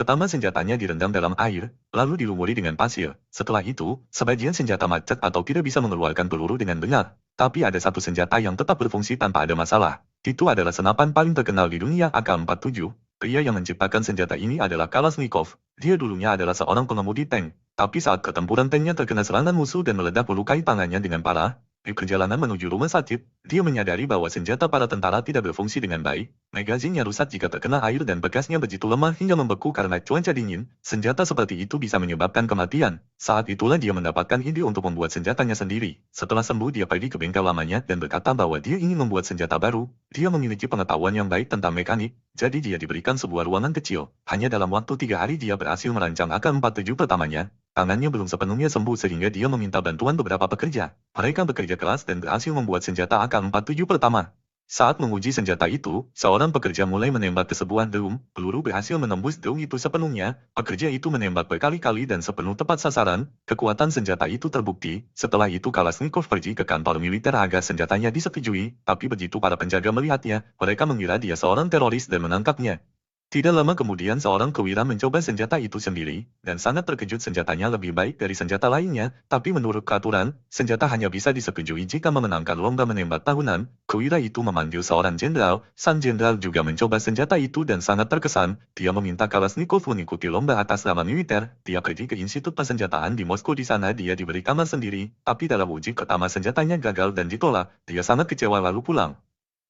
Pertama senjatanya direndam dalam air, lalu dilumuri dengan pasir. Setelah itu, sebagian senjata macet atau tidak bisa mengeluarkan peluru dengan benar. Tapi ada satu senjata yang tetap berfungsi tanpa ada masalah. Itu adalah senapan paling terkenal di dunia AK-47. Pria yang menciptakan senjata ini adalah Kalashnikov. Dia dulunya adalah seorang pengemudi tank. Tapi saat ketempuran tanknya terkena serangan musuh dan meledak melukai tangannya dengan parah, di perjalanan menuju rumah sakit, dia menyadari bahwa senjata para tentara tidak berfungsi dengan baik. Magazinnya rusak jika terkena air dan bekasnya begitu lemah hingga membeku karena cuaca dingin. Senjata seperti itu bisa menyebabkan kematian. Saat itulah dia mendapatkan ide untuk membuat senjatanya sendiri. Setelah sembuh dia pergi ke bengkel lamanya dan berkata bahwa dia ingin membuat senjata baru. Dia memiliki pengetahuan yang baik tentang mekanik, jadi dia diberikan sebuah ruangan kecil. Hanya dalam waktu 3 hari dia berhasil merancang AK-47 pertamanya. Tangannya belum sepenuhnya sembuh sehingga dia meminta bantuan beberapa pekerja. Mereka bekerja keras dan berhasil membuat senjata AK-47 pertama. Saat menguji senjata itu, seorang pekerja mulai menembak ke sebuah drum. Peluru berhasil menembus drum itu sepenuhnya. Pekerja itu menembak berkali-kali dan sepenuh tepat sasaran. Kekuatan senjata itu terbukti. Setelah itu Kalashnikov pergi ke kantor militer agar senjatanya disetujui. Tapi begitu para penjaga melihatnya, mereka mengira dia seorang teroris dan menangkapnya. Tidak lama kemudian seorang kewira mencoba senjata itu sendiri, dan sangat terkejut senjatanya lebih baik dari senjata lainnya, tapi menurut peraturan, senjata hanya bisa disetujui jika memenangkan lomba menembak tahunan. Kewira itu memanggil seorang jenderal, sang jenderal juga mencoba senjata itu dan sangat terkesan, dia meminta Kalashnikov mengikuti lomba atas nama militer, dia pergi ke Institut Persenjataan di Moskow di sana dia diberi kamar sendiri, tapi dalam uji pertama senjatanya gagal dan ditolak, dia sangat kecewa lalu pulang.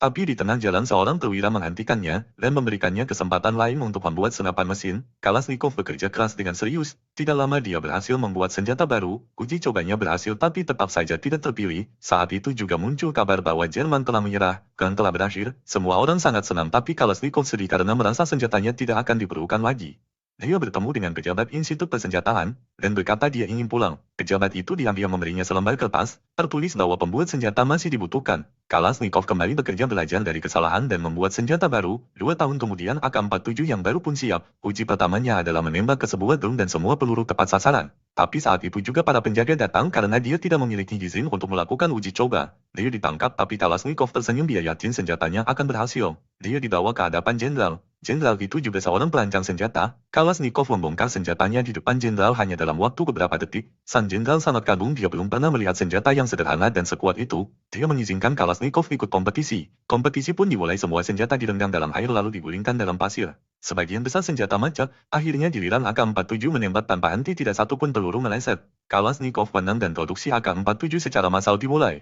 Tapi di tengah jalan seorang perwira menghentikannya dan memberikannya kesempatan lain untuk membuat senapan mesin. Kalashnikov bekerja keras dengan serius. Tidak lama dia berhasil membuat senjata baru. Uji cobanya berhasil tapi tetap saja tidak terpilih. Saat itu juga muncul kabar bahwa Jerman telah menyerah. Perang telah berakhir. Semua orang sangat senang tapi Kalashnikov sedih karena merasa senjatanya tidak akan diperlukan lagi. Dia bertemu dengan pejabat Institut Persenjataan dan berkata dia ingin pulang. Pejabat itu diam-diam memberinya selembar kertas, tertulis bahwa pembuat senjata masih dibutuhkan. Kalashnikov kembali bekerja belajar dari kesalahan dan membuat senjata baru. 2 tahun kemudian AK-47 yang baru pun siap. Uji pertamanya adalah menembak ke sebuah drum dan semua peluru tepat sasaran. Tapi saat itu juga para penjaga datang karena dia tidak memiliki izin untuk melakukan uji coba. Dia ditangkap tapi Kalashnikov tersenyum dia yakin senjatanya akan berhasil. Dia dibawa ke hadapan jenderal. Jenderal itu juga seorang perancang senjata. Kalashnikov membongkar senjatanya di depan jenderal hanya dalam waktu beberapa detik. Sang jenderal sangat kagum dia belum pernah melihat senjata yang sederhana dan sekuat itu. Dia mengizinkan Kalashnikov ikut kompetisi. Kompetisi pun dimulai semua senjata direndam dalam air lalu digulingkan dalam pasir. Sebagian besar senjata macet, akhirnya giliran AK-47 menembak tanpa henti tidak satu pun peluru meleset. Kalashnikov menang dan produksi AK-47 secara massal dimulai.